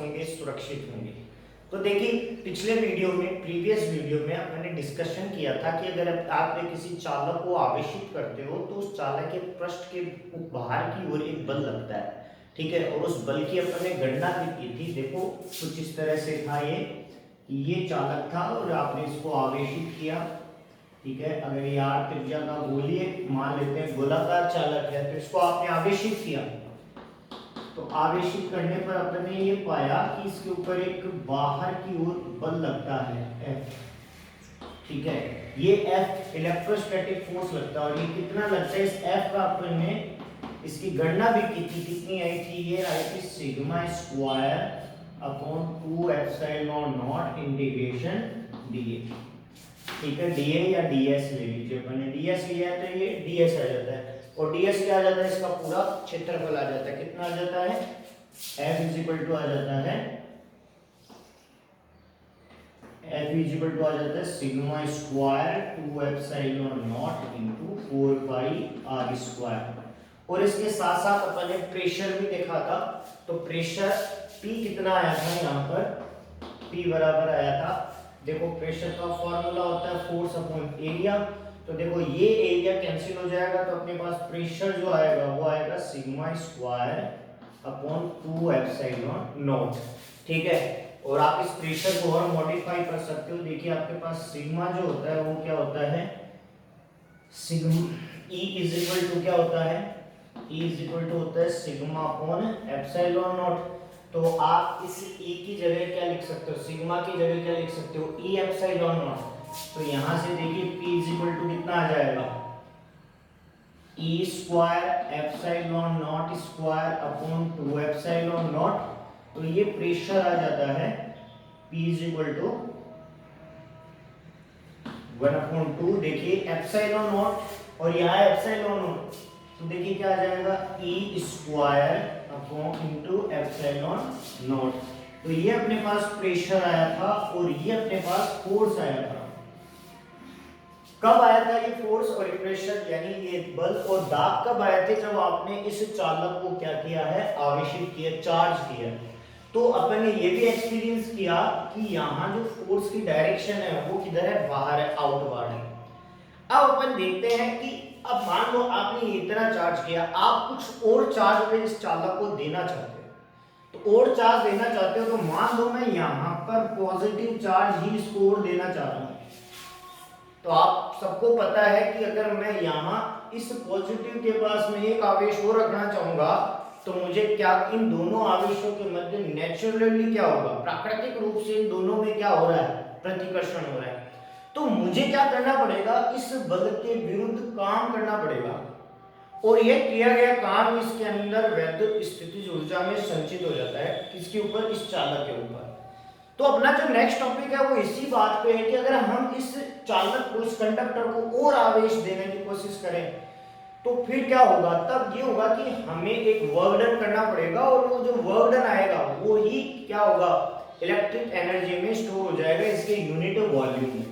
होंगे, सुरक्षित होंगे। तो देखिए पिछले वीडियो में, प्रीवियस वीडियो में मैंने डिस्कशन किया था कि अगर आप किसी चालक को आवेशित करते हो तो उस चालक के पृष्ठ के बाहर की ओर एक बल लगता है, ठीक है। और उस बल की अपन ने गणना भी की थी। देखो कुछ इस तरह से था ये चालक था और आपने इसको आवेशित किया, ठीक है। अगर ये r त्रिज्या का गोलीय मान लेते हैं गोलाकार चालक है तो इसको आपने आवेशित किया। तो आवेशित करने पर अपन ने ये पाया कि इसके ऊपर एक बाहर की ओर बल लगता है F, ठीक है। ये F इलेक्ट्रोस्टैटिक फोर्स लगता है और ये कितना लगता है, इस F का अपन ने इसकी गणना भी की थी। कितनी आई थी, ये आई थी sigma square upon 2 epsilon not integration dA, ठीक है। dA या ds ले लीजिए, अपन ने ds लिया है तो ये ds आ जाता है और ds क्या आ जाता है, इसका पूरा क्षेत्रफल आ जाता है। कितना आ जाता है, F आ जाता है, F आ जाता है sigma square 2 epsilon not into 4 pi r square. और इसके साथ साथ अपन ने प्रेशर भी देखा था। तो प्रेशर P कितना आया था, यहाँ पर P बराबर आया था, देखो प्रेशर का फॉर्मूला होता है फोर्स अपॉन एरिया। तो देखो ये एरिया कैंसिल हो जाएगा तो अपने पास प्रेशर जो आएगा वो आएगा sigma square upon 2 epsilon not, ठीक है। और आप इस प्रेशर को और मॉडिफाई कर सकते हो। देखिए आपके पास सिग्मा जो होता है वो क्या होता है, sigma E is equal to क्या होता है, E इज इक्वल टू होता है सिग्मा अपॉन एप्सिलॉन नॉट। तो आप इस E की जगह क्या लिख सकते हो, सिग्मा की जगह क्या लिख सकते हो, E एप्सिलॉन नॉट। तो यहां से देखिए P इज इक्वल टू कितना आ जाएगा, E square epsilon not square upon 2 epsilon not. तो ये प्रेशर आ जाता है P इज इक्वल टू 1/2। देखिए एप्सिलॉन नॉट और यहाँ एप्सिलॉन नॉट, तो देखिए क्या आ जाएगा, E square upon into epsilon not. तो ये अपने पास प्रेशर आया था और ये अपने पास फोर्स आया था। कब आया था ये फोर्स और प्रेशर, यानी ये बल और दाब कब आए थे, जब आपने इस चालक को क्या किया है, आवेशित किया, चार्ज किया। तो अपन ने ये भी एक्सपीरियंस किया कि यहाँ जो फोर्स की डायरेक्शन है वो किधर है, बाहर है, आउटवर्ड है। अब अपन देखते हैं कि अब मान लो आपने इतना चार्ज किया, आप कुछ और चार्ज में इस चालक को देना चाहते हो। तो और चार्ज देना चाहते हो तो मान लो मैं यहाँ पर पॉजिटिव चार्ज ही इसको और देना चाह रहा हूँ। तो आप सबको पता है कि अगर मैं यहाँ इस पॉजिटिव के पास में एक आवेश और रखना चाहूंगा तो मुझे क्या, इन दोनों आवेशों के मध्य नेचुरली क्या होगा, प्राकृतिक रूप से इन दोनों में क्या हो रहा है, प्रतिकर्षण हो रहा है। तो मुझे क्या करना पड़ेगा, इस बल के विरुद्ध काम करना पड़ेगा और यह किया गया काम इसके अंदर वैद्युत स्थितिज ऊर्जा में संचित हो जाता है। किसके ऊपर, इस चालक के ऊपर। तो अपना जो नेक्स्ट टॉपिक है वो इसी बात पे है कि अगर हम इस चालक को, इस कंडक्टर को और आवेश देने की कोशिश करें तो फिर क्या होगा, तब ये होगा कि हमें एक वर्क डन करना पड़ेगा और वो जो वर्क डन आएगा वो ही क्या होगा, इलेक्ट्रिक एनर्जी में स्टोर हो जाएगा, इसके यूनिट वॉल्यूम में,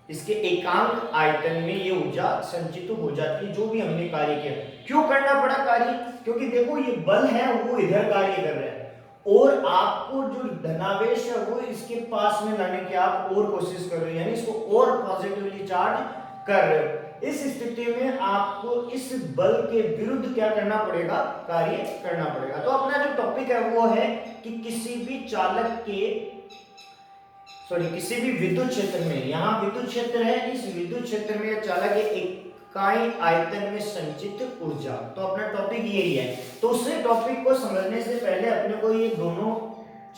इसके एकांक आयतन में ये ऊर्जा संचित हो जाती है जो भी हमने कार्य किया। क्यों करना पड़ा कार्य, क्योंकि देखो ये बल है वो इधर कार्य कर रहा है और आपको जो धनावेश है वो इसके पास में लाने की आप और कोशिश कर रहे हो, यानी इसको और पॉजिटिवली चार्ज कर रहे हो। इस स्थिति में आपको इस बल के विरुद्ध क्या करना पड़ेगा, कार्य करना पड़ेगा। तो अपना जो टॉपिक है वो है कि किसी भी चालक के, किसी भी विद्युत क्षेत्र में, यहाँ विद्युत क्षेत्र है, इस विद्युत क्षेत्र में चालक इकाई आयतन में संचित ऊर्जा। तो अपना टॉपिक यही है। तो उस टॉपिक को समझने से पहले अपने को ये दोनों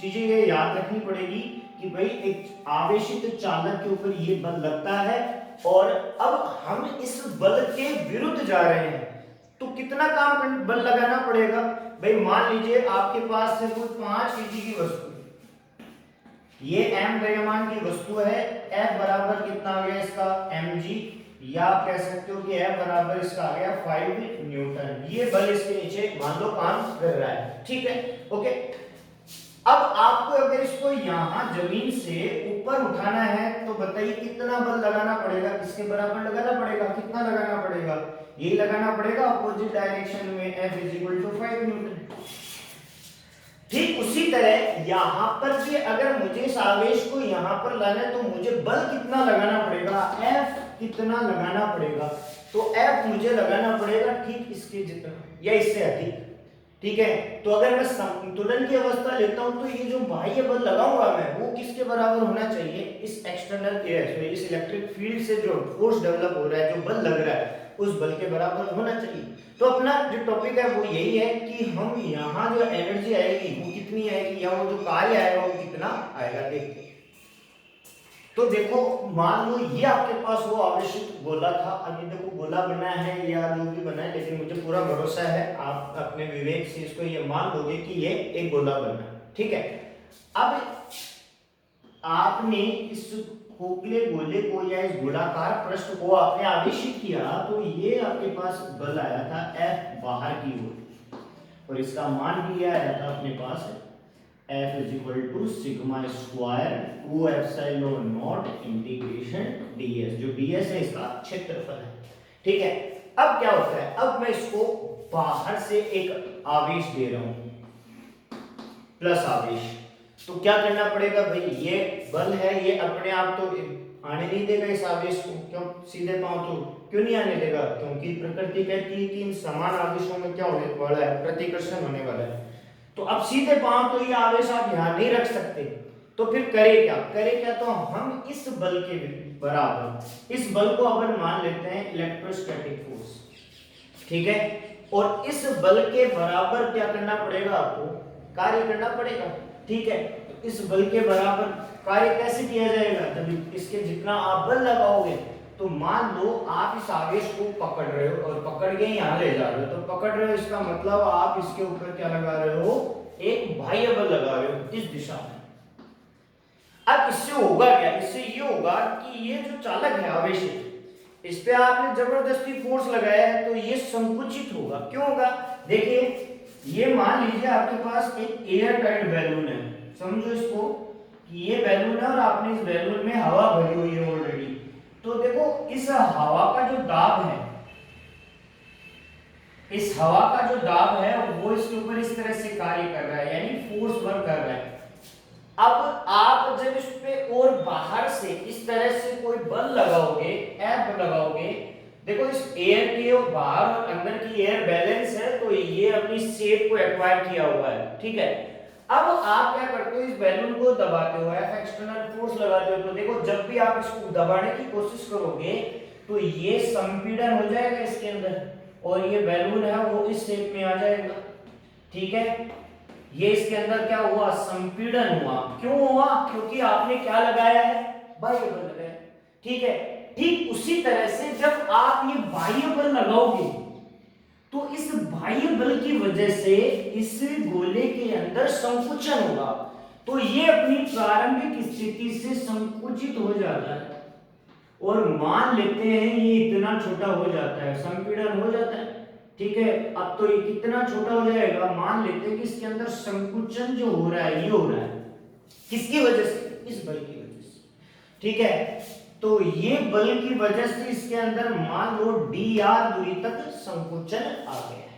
चीजें ये याद रखनी पड़ेगी कि भाई एक आवेशित चालक के ऊपर ये बल लगता है और अब हम इस बल के विरुद्ध जा रहे हैं तो कितना काम बल लगाना पड़ेगा। भाई मान लीजिए आपके पास से कोई 5 kg की वस्तु, ये m द्रव्यमान की वस्तु है, F बराबर कितना आ गया इसका mg, या आप कह सकते हो कि F बराबर इसका आ गया 5 न्यूटन। ये बल इसके नीचे मान लो काम कर रहा है, ठीक है, ओके। अब आपको अगर इसको यहाँ जमीन से ऊपर उठाना है तो बताइए कितना बल लगाना पड़ेगा, किसके बराबर लगाना पड़ेगा, कितना लगाना पड़ेगा, यही लगाना पड़ेगा अपोजिट डायरेक्शन में, F = 5 न्यूटन। ठीक उसी तरह यहां पर भी अगर मुझे इस आवेश को यहां पर लाना है तो मुझे बल कितना लगाना पड़ेगा, F कितना लगाना पड़ेगा, तो F मुझे लगाना पड़ेगा ठीक इसके जितना या इससे अधिक। ठीक है, तो अगर मैं संतुलन की अवस्था लेता हूं तो ये जो बाह्य बल लगाऊंगा मैं वो किसके बराबर होना चाहिए, इस एक्सटर्नल इस इलेक्ट्रिक फील्ड से जो फोर्स डेवलप हो रहा है, जो बल लग रहा है उस बल के बराबर होना चाहिए। तो अपना जो टॉपिक है वो यही है कि हम यहाँ जो एनर्जी आएगी वो कितनी आएगी या वो जो कार्य आएगा वो कितना आएगा। देखते तो देखो मान लो ये आपके पास वो आवेशित गोला था, अभी देखो गोला बना है या जो भी बना है, लेकिन मुझे पूरा भरोसा है आप अपने विवेक से इसको ये मान लोगे कि ये एक गोला बना है। ठीक है, अब आपने इस खोखले गोले को या इस गोलाकार पृष्ठ को आपने आवेशित किया तो ये आपके पास बल आया था F बाहर की ओर, और इसका मान भी आया था अपने पास F is equal to sigma square 2 epsilon not integration ds, जो ds है इसका क्षेत्रफल है। ठीक है, अब क्या होता है, अब मैं इसको बाहर से एक आवेश दे रहा हूं प्लस आवेश, तो क्या करना पड़ेगा भाई, ये बल है ये अपने आप तो आने नहीं देगा इस आवेश को, क्यों सीधे पांव तो क्यों नहीं आने देगा, क्योंकि प्रकृति कहती है कि इन समान आवेशों में क्या होने वाला है, प्रतिकर्षण होने वाला है। तो अब सीधे पांव तो ये आवेश आप यहां नहीं रख सकते, तो फिर करे क्या, तो हम इस बल के बराबर इस बल को अगर मान लेते हैं इलेक्ट्रोस्टैटिक फोर्स। ठीक है, और इस बल के बराबर क्या करना पड़ेगा, आपको कार्य करना पड़ेगा। ठीक है, तो इस बल के बराबर कार्य कैसे किया जाएगा, तभी इसके जितना आप बल लगाओगे, तो मान लो आप इस आवेश को पकड़ रहे हो और पकड़ के यहां ले जा रहे हो, तो पकड़ रहे हो इसका मतलब आप इसके ऊपर क्या लगा रहे हो, एक बाह्य बल लगा रहे हो इस दिशा में। अब इससे होगा क्या, इससे ये होगा कि ये जो चालक है आवेशित, इस पे आपने जबरदस्ती फोर्स लगाया है तो ये संकुचित होगा। क्यों होगा, देखिए ये मान लीजिए आपके पास एक एयर टाइट बैलून है, समझो इसको कि ये बैलून है और आपने इस बैलून में हवा भरी हुई है ऑलरेडी, तो देखो इस हवा का जो दाब है, इस हवा का जो दाब है वो इसके ऊपर इस तरह से कार्य कर रहा है, यानी फोर्स वर्क कर रहा है। अब आप जब इस पे और बाहर से इस तरह से कोई बल लगाओगे, F लगाओगे, देखो इस एयर के और बाहर और अंदर की एयर बैलेंस है, तो ये अपनी शेप को एक्वायर किया हुआ है। ठीक है, अब आप क्या करते हो, इस बैलून को दबाते हो, F एक्सटर्नल फोर्स लगाते हो, तो देखो जब भी आप इसको दबाने की कोशिश करोगे तो ये संपीड़न हो जाएगा इसके अंदर, और ये बैलून है वो इस शेप में आ जाएगा। ठीक है, ये इसके अंदर क्या हुआ, संपीड़न हुआ। क्यों हुआ, क्योंकि आपने क्या लगाया है, बाह्य बल लगाया। ठीक है, ठीक उसी तरह से जब आप ये बाह्य बल लगाओगे तो इस बाह्य बल की वजह से इस गोले के अंदर संकुचन होगा, तो ये अपनी प्रारंभिक स्थिति से संकुचित हो जाता है, और मान लेते हैं ये इतना छोटा हो जाता है, संपीड़न हो जाता है। ठीक है, अब तो ये कितना छोटा हो जाएगा, मान लेते हैं कि इसके अंदर संकुचन जो हो रहा है ये हो रहा है, किसकी वजह से, इस बल की वजह से। ठीक है, तो ये बल की वजह से इसके अंदर मान लो dr दूरी तक संकुचन आ गया है।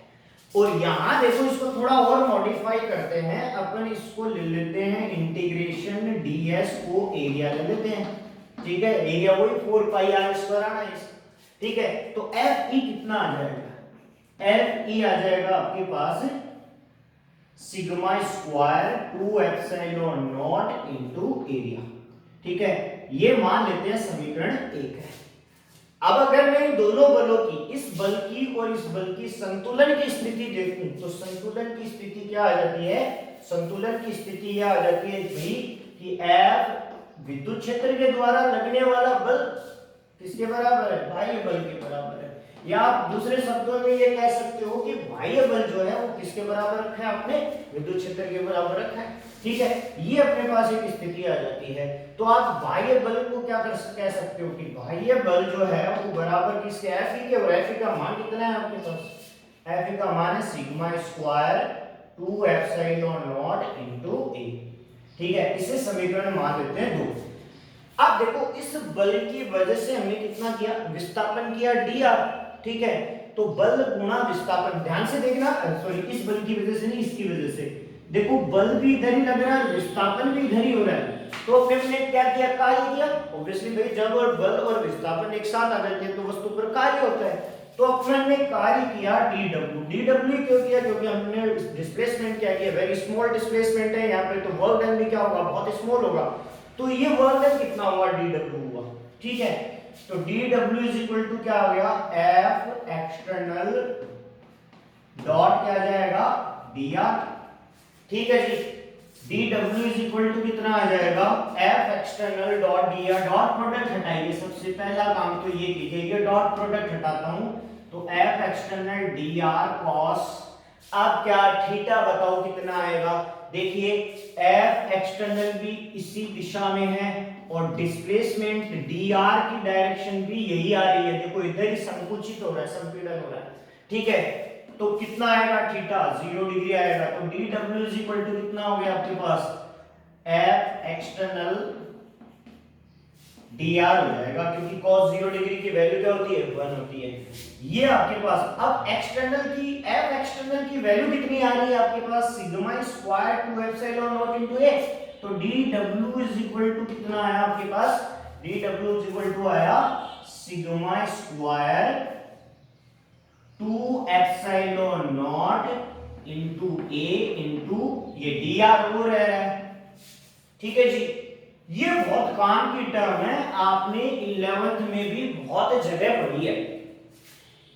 और यहां देखो इसको थोड़ा और मॉडिफाई करते हैं, अपन इसको ले लेते हैं इंटीग्रेशन ds को एरिया ले लेते हैं। ठीक है, एरिया वही 4 पाई r स्क्वायर आना है। ठीक है, तो Fe कितना आ जाएगा, Fe आ जाएगा आपके पास sigma square 2 epsilon not into area. ठीक है, ये मान लेते हैं समीकरण 1 है। अब अगर मैं इन दोनों बलों की, इस बल की और इस बल की संतुलन की स्थिति देखूं तो संतुलन की स्थिति क्या आ जाती है, संतुलन की स्थिति यह आ जाती है कि F विद्युत क्षेत्र के द्वारा लगने वाला बल किसके बराबर है, बाह्य बल के बराबर है। या आप दूसरे शब्दों में ये कह सकते हो कि बाह्य बल जो है वो किसके बराबर रखा है, आपने विद्युत क्षेत्र के बराबर रखा है। ठीक है, ये अपने पास एक स्थिति आ जाती है, तो आप बाह्य बल को क्या कह सकते हो कि बाह्य बल जो है वो बराबर किसके, Fe के, और Fe का मान कितना है आपके पास, Fe का मान है sigma square 2 epsilon not into a। ठीक है, इसे समीकरण मान लेते हैं 2। अब देखो इस बल की वजह से हमने कितना किया, विस्थापन किया dr। ठीक है, तो बल गुणा विस्थापन, ध्यान से देखना, सॉरी इस बल की वजह से नहीं, इसकी वजह से, देखो बल भी इधर ही लग रहा है, विस्थापन भी इधर ही हो रहा है। तो फिर हमने क्या किया, कार्य किया। ऑब्वियसली भाई जब और बल और विस्थापन एक साथ आ जाते हैं तो वस्तु पर कार्य होता है। तो अपन हमने कार्य किया dw। dw क्यों किया, क्योंकि हमने डिस्प्लेसमेंट क्या किया, वेरी स्मॉल डिस्प्लेसमेंट है यहाँ पे, तो वर्क डन भी क्या होगा, बहुत स्मॉल होगा। तो ये वर्क डन कितना हुआ, dw हुआ। ठीक है, तो dw इज इक्वल टू क्या हो गया, F एक्सटर्नल डॉट क्या जाएगा, dr। ठीक है जी, dw इज इक्वल टू कितना आ जाएगा, F external dot dr। Dot product हटाइए, सबसे पहला काम तो ये कीजिए, ये डॉट प्रोडक्ट हटाता हूं, तो F एक्सटर्नल dr cos, अब क्या थीटा बताओ कितना आएगा। देखिए F एक्सटर्नल भी इसी दिशा में है और डिस्प्लेसमेंट dr की डायरेक्शन भी यही आ रही है। देखो इधर ही संकुचित हो रहा है, संपीड़न हो रहा है। ठीक है, तो कितना आएगा, थीटा 0 डिग्री आएगा। तो dw इज इक्वल टू कितना हो गया आपके पास, F एक्सटर्नल dr हो जाएगा, क्योंकि cos 0 डिग्री की वैल्यू क्या होती है, 1 होती है। ये आपके पास अब एक्सटर्नल की, F एक्सटर्नल की वैल्यू कितनी आ रही है आपके पास, sigma square 2 epsilon not into a। तो dw इज इक्वल टू कितना आया आपके पास, dw इज इक्वल टू आया sigma square 2 epsilon not into a into ये dr हो रहा है। ठीक है जी, ये बहुत काम की टर्म है, आपने 11th में भी बहुत जगह पढ़ी है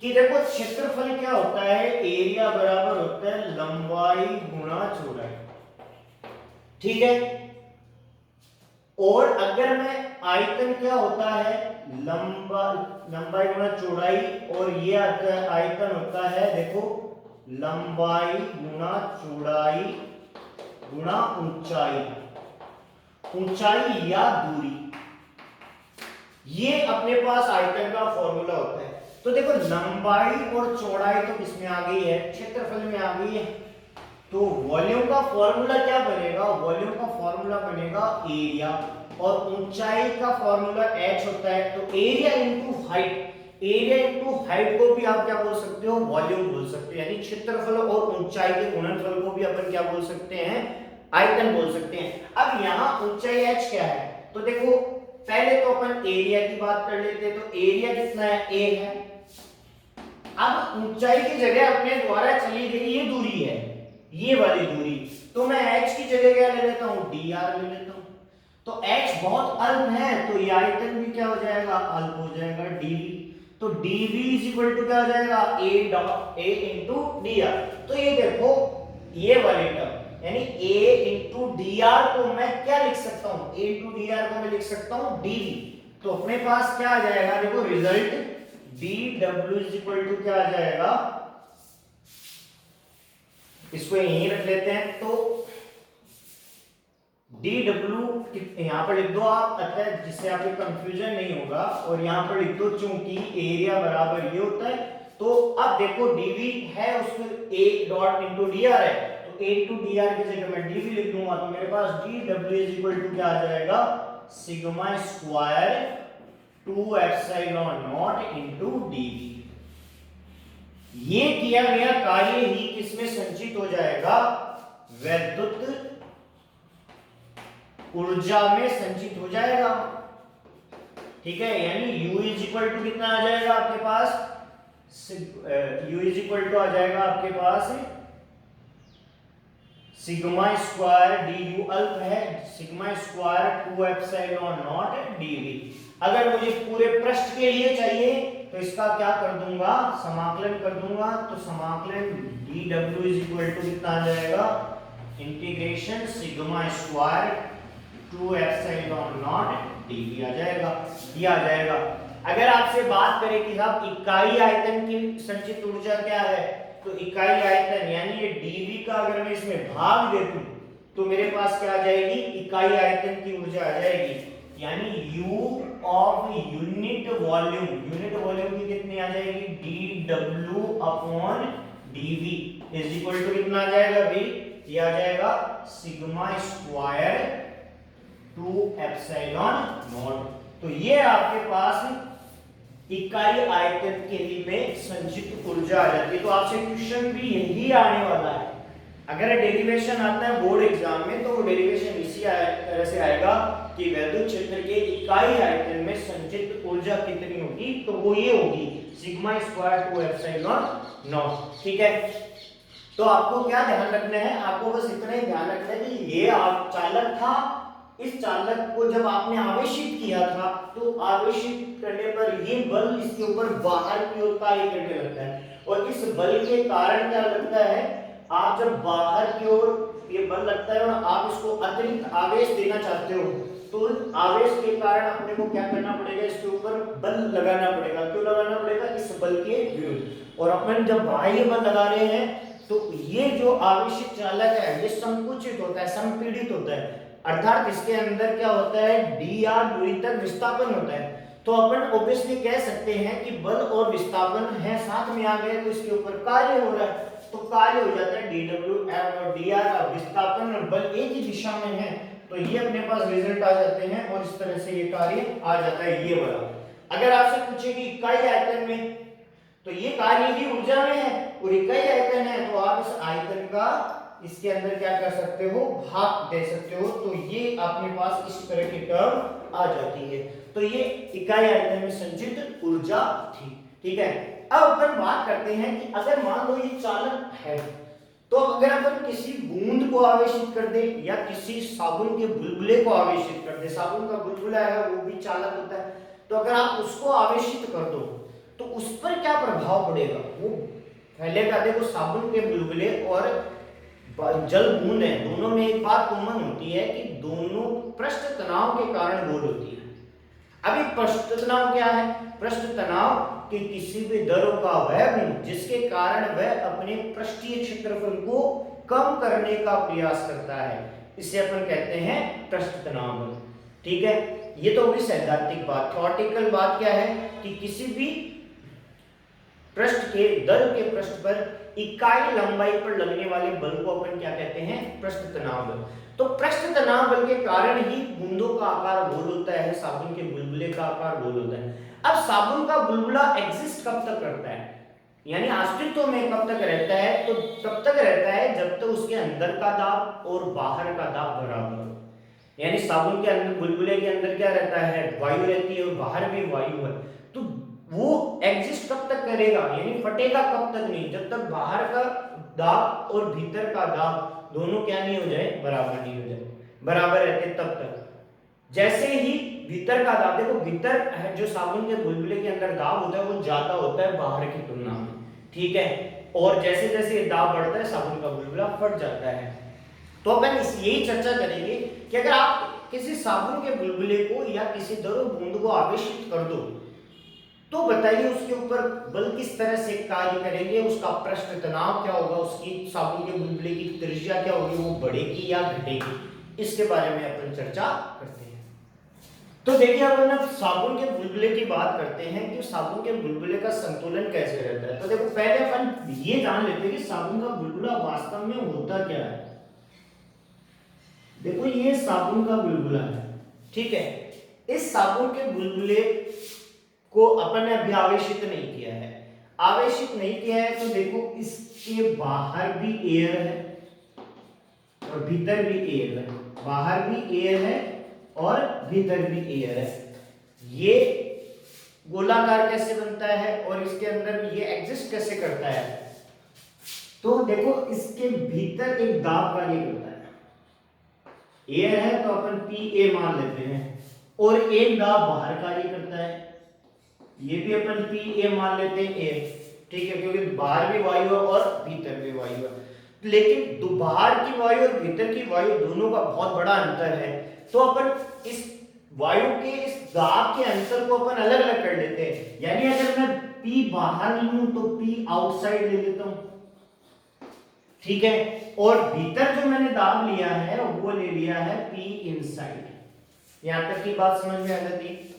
कि देखो क्षेत्रफल क्या होता है, एरिया बराबर होता है लंबाई गुणा चौड़ाई। ठीक है, और अगर मैं आयतन क्या होता है, लंबाई गुणा चौड़ाई, और ये आता है आयतन होता है, देखो लंबाई गुणा चौड़ाई गुणा ऊंचाई, ऊंचाई या दूरी, ये अपने पास आयतन का फॉर्मूला होता है। तो देखो लंबाई और चौड़ाई तो किसमें आ गई है, क्षेत्रफल में आ गई है। तो वॉल्यूम का फॉर्मूला क्या बनेगा, वॉल्यूम का फॉर्मूला बनेगा एरिया, और ऊंचाई का फॉर्मूला h होता है। तो area into height, area into height को भी आप क्या बोल सकते हो, वॉल्यूम बोल सकते हैं, यानी क्षेत्रफल और ऊंचाई के गुणनफल को भी अपन क्या बोल सकते हैं, आयतन बोल सकते हैं। अब यहाँ ऊंचाई h क्या है, तो देखो पहले तो अपन एरिया की बात कर लेते हैं, तो एरिया कितना है, a है। अब ऊंचाई की जगह अपने द्वारा चली गई ये दूरी है, ये वाली दूरी, तो मैं h की जगह क्या ले लेता हूं, dr ले लेता हूं। तो h बहुत अल्प है, तो ये आयतन भी क्या हो जाएगा, अल्प हो जाएगा, dv। तो dv इज इक्वल टू क्या हो जाएगा, a इनटू dr। तो ये देखो ये वाली टर्म यानी a इनटू dr को मैं क्या लिख सकता हूं, a इनटू dr को मैं लिख सकता हूं dv। तो अपने पास क्या आ जाएगा, देखो result dw is equal to क्या आ जाएगा, इसको यहीं रख लेते हैं। तो dw यहां पर लिख दो आप, अतः जिससे आपको कंफ्यूजन नहीं होगा, और यहां पर लिख दो चूंकि एरिया बराबर ये होता है। तो अब देखो dv है उसमें a डॉट इनटू dr है, तो a इनटू dr की जगह मैं dv लिख दूंगा। तो मेरे पास dw इज इक्वल टू क्या आ जाएगा, sigma square 2 epsilon not into dv। ये किया गया कार्य ही किसमें संचित हो जाएगा, वैद्युत ऊर्जा में संचित हो जाएगा। ठीक है, यानी U इज इक्वल टू कितना आ जाएगा आपके पास, U इज इक्वल टू आ जाएगा आपके पास सिग्मा स्क्वायर du अल्प है, sigma square 2 epsilon not dv। अगर मुझे पूरे पृष्ठ के लिए चाहिए तो इसका क्या कर दूंगा, समाकलन कर दूंगा। तो समाकलन dw इज इक्वल टू कितना आ जाएगा, integration sigma square 2 epsilon not dv आ जाएगा, ये आ जाएगा। अगर आपसे बात करें कि साहब इकाई आयतन की संचित ऊर्जा क्या है, तो इकाई आयतन यानी ये dv का अगर मैं इसमें भाग दे दूं तो मेरे पास क्या आ जाएगी, इकाई आयतन की ऊर्जा आ जाएगी, यानी u of unit volume, unit volume की कितनी आ जाएगी, dw upon dv is equal to कितना आ जाएगा भाई, ये आ जाएगा सिग्मा स्क्वायर 2 एप्सिलॉन नॉट। तो ये आपके पास इकाई आयतन के लिए में संचित ऊर्जा आ जाती है। तो आपसे क्वेश्चन भी यही आने वाला है अगर डेरिवेशन आता है बोर्ड एग्जाम में तो वो डेरिवेशन इसी तरह से आएगा कि वैद्युत क्षेत्र के इकाई आयतन में संचित ऊर्जा कितनी होगी, तो वो ये होगी सिग्मा स्क्वायर 2 एप्सिलॉन नॉट। ठीक है, तो आपको क्या ध्यान रखना है, आपको बस इतना ही ध्यान रखना है कि ये चालक था, इस चालक को जब आपने आवेशित किया था तो आवेशित करने पर ये बल इसके ऊपर बाहर की ओर कार्य करने लगता है, और इस बल के कारण क्या लगता है, आप जब बाहर की ओर ये बल लगता है और आप इसको अतिरिक्त आवेश देना चाहते हो तो आवेश के कारण अपने को क्या करना पड़ेगा, इसके ऊपर बल लगाना पड़ेगा। क्यों लगाना पड़ेगा, इस बल के विरुद्ध। और अपन जब बाह्य बल लगा रहे हैं तो ये जो आवेशित चालक है ये संकुचित होता है, संपीड़ित होता है, अर्थात इसके अंदर क्या होता है, dr दूरी तक विस्थापन होता है। तो अपन ऑब्वियसली कह सकते हैं कि बल और विस्थापन है साथ में आ गए तो इसके ऊपर कार्य हो रहा है, तो कार्य हो जाता है dw और dr का विस्थापन और बल एक ही दिशा में है, तो ये अपने पास रिजल्ट आ जाते हैं और इस तरह से ये कार्य आ जाता है ये वाला। अगर आपसे पूछे कि इकाई आयतन में, तो ये कार्य भी ऊर्जा में है और इकाई आयतन है, तो आप इस आयतन का इसके अंदर क्या कर सकते हो, भाग दे सकते हो, तो ये अपने पास इस तरह की टर्म आ जाती है। तो ये इकाई आयतन में संचित ऊर्जा थी। ठीक है, अब अपन बात करते हैं कि अगर मान लो ये चालक है, तो अगर अपन किसी बूंद को आवेशित कर दे या किसी साबुन के बुलबुले को आवेशित कर दे, साबुन का बुलबुला है वो भी चालक होता है, तो अगर आप उसको आवेशित कर दो तो उस पर क्या प्रभाव पड़ेगा, वो पहले का देखो साबुन के बुलबुले और जल बूंद है दोनों में एक बात कॉमन होती है कि दोनों पृष्ठ तनाव के कारण गोल होती है। अभी पृष्ठ तनाव क्या है, पृष्ठ तनाव कि किसी भी द्रव का वह गुण जिसके कारण वह अपने पृष्ठीय क्षेत्रफल को कम करने का प्रयास करता है, इसे अपन कहते हैं पृष्ठ तनाव बल। ठीक है, ये तो भी सैद्धांतिक बात, थ्योरेटिकल बात क्या है कि किसी भी पृष्ठ के द्रव के पृष्ठ पर इकाई लंबाई पर लगने वाले बल को अपन क्या कहते हैं, पृष्ठ तनाव बल। तो पृष्ठ तनाव बल के कारण ही बूंदों का आकार गोल होता है, साबुन के बुलबुले का आकार गोल होता है। अब साबुन का बुलबुला एग्जिस्ट कब तक करता है, यानी अस्तित्व में कब तक रहता है, तो तब तक रहता है जब तक उसके अंदर का दाब और बाहर का दाब बराबर हो। यानी साबुन के अंदर बुलबुले के अंदर क्या रहता है, वायु रहती है और बाहर भी वायु है, तो वो एग्जिस्ट कब तक करेगा, यानी फटेगा कब तक नहीं, जब तक बाहर का दाब और भीतर का दाब दोनों क्या नहीं हो जाए, बराबर नहीं हो जाए, बराबर रहते तब तक। जैसे ही भीतर का दाब, देखो भीतर है जो साबुन के बुलबुले के अंदर दाब होता है वो ज्यादा होता है बाहर की तुलना में। ठीक है, और जैसे जैसे दाब बढ़ता है साबुन का बुलबुला फट जाता है। तो अपन यही चर्चा करेंगे कि अगर आप किसी साबुन के बुलबुले को या किसी द्रव बूंद को आवेशित कर दो तो बताइए उसके ऊपर बल किस तरह से कार्य करेंगे, उसका पृष्ठ तनाव क्या होगा, उसकी साबुन के बुलबुले की त्रिज्या क्या होगी, वो बढ़ेगी या घटेगी, इसके बारे में अपन चर्चा करते हैं। तो देखिए अब साबुन के बुलबुले की बात करते हैं कि साबुन के बुलबुले का संतुलन कैसे रहता है। तो देखो पहले अपन ये जान लेते हैं कि साबुन का बुलबुला वास्तव में होता क्या है। देखो ये साबुन का बुलबुला है, ठीक है, इस साबुन के बुलबुले को अपन ने अभी आवेशित नहीं किया है, आवेशित नहीं किया है तो देखो इसके बाहर भी एयर है और भीतर भी एयर है, बाहर भी एयर है और भीतर भी एयर है। ये गोलाकार कैसे बनता है और इसके अंदर ये एग्जिस्ट कैसे करता है, तो देखो इसके भीतर एक दाब कार्य करता है, एयर है तो अपन पी ए मान लेते हैं, और एक दाब बाहर कार्य करता है, ये भी अपन पी ए मान लेते हैं ए, ठीक है, क्योंकि बाहर भी वायु है और भीतर भी वायु है, लेकिन बाहर की वायु और भीतर की वायु दोनों का बहुत बड़ा अंतर है, तो अपन इस वायु के इस दाब के अंतर को अपन अलग अलग कर लेते हैं। यानी अगर मैं पी बाहर लूं तो पी आउटसाइड ले लेता हूं, ठीक है, और भीतर जो मैंने दाब लिया है वो ले लिया है पी इनसाइड। यहां तक की बात समझ में आ जाती है।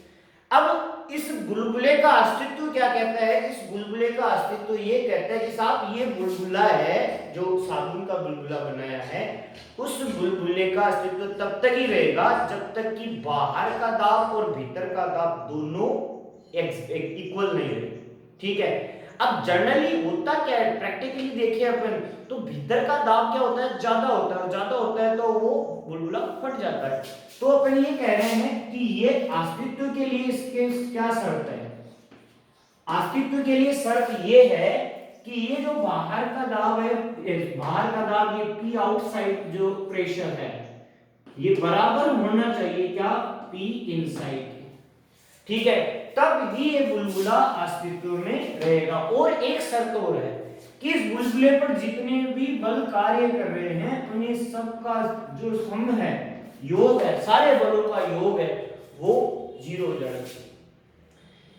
अब इस बुलबुले का अस्तित्व क्या कहता है, इस बुलबुले का अस्तित्व ये कहता है कि साहब ये बुलबुला है जो साबुन का बुलबुला बनाया है, उस बुलबुले का अस्तित्व तब तक ही रहेगा जब तक कि बाहर का दाब और भीतर का दाब दोनों इक्वल नहीं रहे। ठीक है, अब जनरली होता क्या है, प्रैक्टिकली देखिए अपन, तो भीतर का दाब क्या होता है, ज्यादा होता है, ज्यादा होता है तो वो बुलबुला फट जाता है। तो अपन ये कह रहे हैं कि ये अस्तित्व के लिए इसके क्या शर्त है, अस्तित्व के लिए शर्त ये है कि ये जो बाहर का दाब है, बाहर का दाब, ये पी आउटसाइड जो प्रेशर है, ये बराबर होना चाहिए क्या, पी इनसाइड। ठीक है, तब ही ये बुलबुला अस्तित्व में रहेगा। और एक शर्त और है कि इस बुलबुले पर जितने भी बल कार्य कर रहे हैं उन्हें सबका जो सम है, योग है, सारे बलों का योग है, वो 0 हो जाना चाहिए।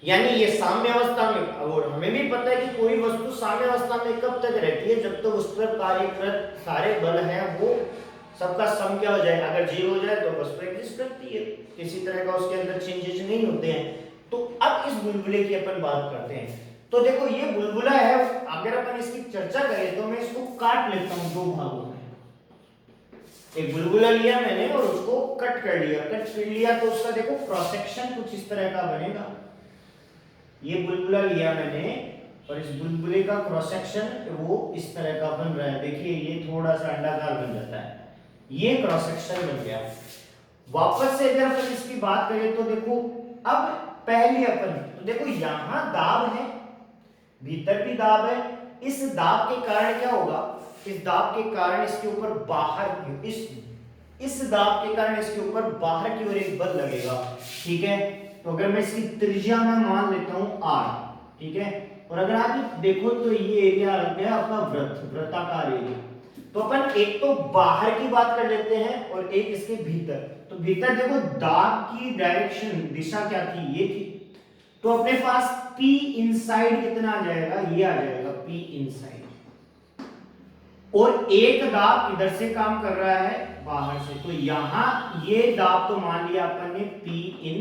यानी ये साम्य अवस्था में, और हमें भी पता है कि कोई वस्तु साम्य अवस्था में कब तक रहती है, जब तक उस पर कार्यरत सारे बल हैं वो सबका सम क्या हो जाए, अगर 0 हो जाए तो वस्तु एग्जिस्ट करती है, किसी तरह का उसके अंदर चेंजेस नहीं होते हैं। तो अब इस बुलबुले की अपन बात करते हैं। तो देखो ये बुलबुला है, अगर अपन इसकी चर्चा करें तो मैं इसको काट लेता हूं 2 भागों में। एक बुलबुला लिया मैंने और उसको कट कर लिया, तो उसका देखो क्रॉस सेक्शन कुछ इस तरह का बनेगा। ये बुलबुला लिया मैंने और इस बुलबुले का क्रॉस सेक्शन वो इस तरह का बन रहा है, देखिए ये थोड़ा सा अंडाकार बन जाता है, ये क्रॉस सेक्शन बन गया। वापस से अगर अपन इसकी बात करें तो देखो, अब पहले अपन तो देखो यहां दाब है, भीतर भी दाब है, इस दाब के कारण क्या होगा, इस दाब के कारण इसके ऊपर बाहर की इस दाब के कारण इसके ऊपर बाहर की ओर एक बल लगेगा। ठीक है, तो अगर मैं इसकी त्रिज्या में मान लेता हूं r, ठीक है, और अगर आप देखो तो ये एरिया लग गया अपना वृत्ताकार एरिया। तो अपन एक तो बाहर की बात कर लेते हैं और एक इसके भीतर। तो भीतर देखो दाब की डायरेक्शन, दिशा क्या थी, ये थी, तो अपने पास P इनसाइड कितना आ जाएगा, ये आ जाएगा P इनसाइड। और एक दाब इधर से काम कर रहा है बाहर से, तो यहां ये दाब तो मान लिया अपन ने P इन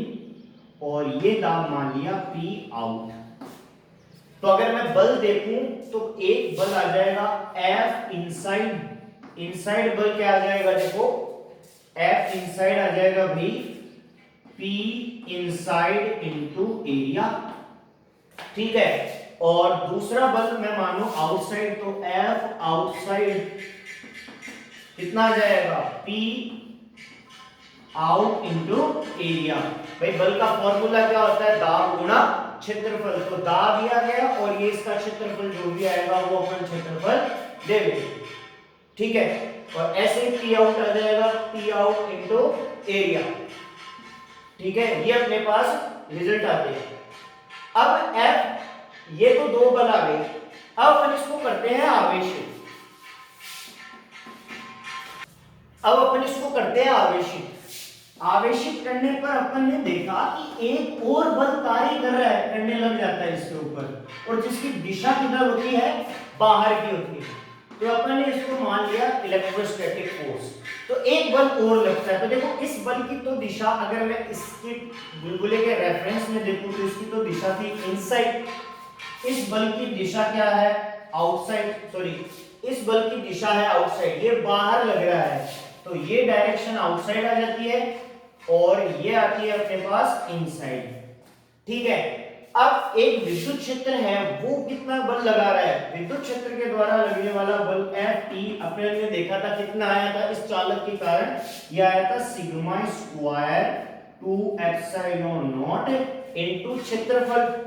और ये दाब मान लिया P आउट। तो अगर मैं बल देखूं तो एक बल आ जाएगा F इनसाइड, इनसाइड बल क्या आ जाएगा, देखो F इनसाइड आ जाएगा भाई P इनसाइड इनटू एरिया। ठीक है, और दूसरा बल मैं मानू आउटसाइड, तो F आउटसाइड कितना आ जाएगा, P आउट इनटू एरिया। भाई बल का फॉर्मूला क्या होता है, दाब गुणा क्षेत्रफल। तो दाब दिया गया और ये इसका क्षेत्रफल जो भी आएगा वो अपन क्षेत्रफल दे देंगे। ठीक है, और ऐसे P आउट आ जाएगा P आउट इनटू एरिया। ठीक है, ये अपने पास रिजल्ट आते हैं। अब F, ये तो 2 बल आ गए, अब अपन इसको करते हैं आवेशित। अब अपन इसको करते हैं आवेशित। आवेशित करने पर अपन ने देखा कि एक और बल कार्य कर रहा है, करने लग जाता है इसके ऊपर, और जिसकी दिशा किधर होती है, बाहर की होती है। तो अपन ने इसको मान लिया इलेक्ट्रोस्टैटिक फोर्स। तो एक बल और लगता है, तो देखो इस बल की तो दिशा, अगर मैं इसके बुलबुले के रेफरेंस में देखूं तो इसकी तो दिशा थी इनसाइड, इस बल की दिशा क्या है, आउटसाइड, सॉरी इस बल की दिशा है आउटसाइड, ये बाहर लग रहा है, तो ये डायरेक्शन आउटसाइड आ जाती है और ये आती है अपने पास इनसाइड। ठीक है, अब एक विद्युत क्षेत्र है, वो कितना बल लगा रहा है, विद्युत क्षेत्र के द्वारा लगने वाला बल Ft, अपने ने देखा था कितना आया था, इस चालक के कारण ये आया था sigma square 2 epsilon not into क्षेत्रफल,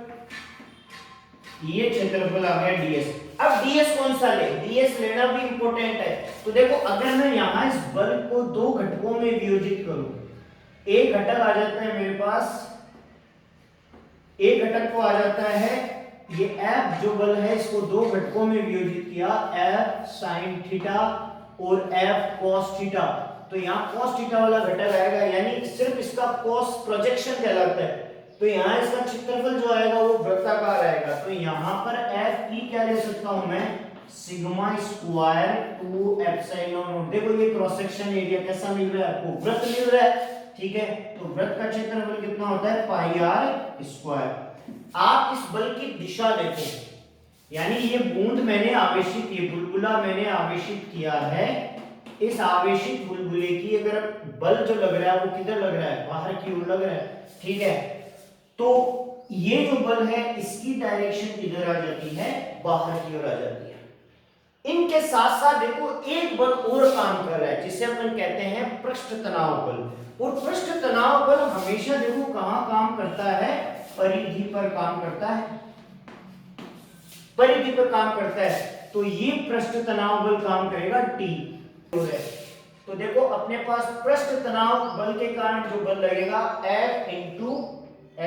ये क्षेत्रफल आ गया ds। अब ds कौन सा ले, ds लेना भी इंपॉर्टेंट है। तो देखो अगर मैं यहां इस बल को 2 घटकों में वियोजित करूं, एक घटक आ जाता है मेरे पास, एक घटक को आ जाता है ये F जो बल है, इसको 2 घटकों में वियोजित किया, F sin थीटा और F cos थीटा। तो यहाँ cos थीटा वाला घटक आएगा, यानी सिर्फ इसका cos प्रोजेक्शन कहलाता है। तो यहाँ इसका क्षेत्रफल जो आएगा वो वृत्ताकार आएगा। तो यहाँ पर F की क्या ले सकता हूं मैं, सिग्मा स्क्वायर 2 एप्सिलॉन नॉट। देखो ये क्रॉस सेक्शन एरिया कैसा मिल रहा है आपको, वृत्त मिल रहा है। ठीक है, तो वृत्त का क्षेत्रफल कितना होता है, पाई r स्क्वायर। आप इस बल की दिशा देखो, यानी ये बूंद मैंने आवेशित, ये बुलबुला मैंने आवेशित किया है, इस आवेशित बुलबुले की अगर बल जो लग रहा है वो किधर लग रहा है, बाहर की ओर लग रहा है। ठीक है, तो ये जो बल है इसकी डायरेक्शन किधर आ जाती है, बाहर की ओर आ जाती है। इनके साथ साथ देखो एक बल और काम कर रहा है जिसे अपन कहते हैं पृष्ठ तनाव बल। और पृष्ठ तनाव बल हमेशा देखो कहां काम करता है, परिधि पर काम करता है, परिधि पर काम करता है। तो ये पृष्ठ तनाव बल काम करेगा टी। तो देखो अपने पास पृष्ठ तनाव बल के कारण जो बल लगेगा F into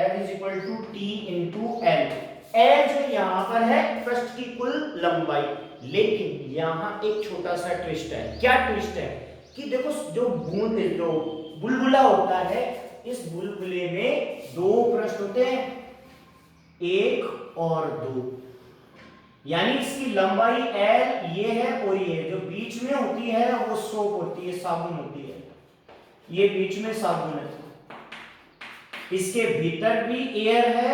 F is equal to T into L. L जो यहां पर है पृष्ठ की कुल लंबाई, लेकिन यहां एक छोटा सा ट्विस्ट है। क्या ट्विस्ट है कि देखो जो बूंद जो बुलबुला होता है, इस बुलबुले में दो पृष्ठ होते हैं, एक और दो, यानी इसकी लंबाई L ये है और ये जो बीच में होती है वो सोप होती है, साबुन होती है, ये बीच में साबुन है। इसके भीतर भी एयर है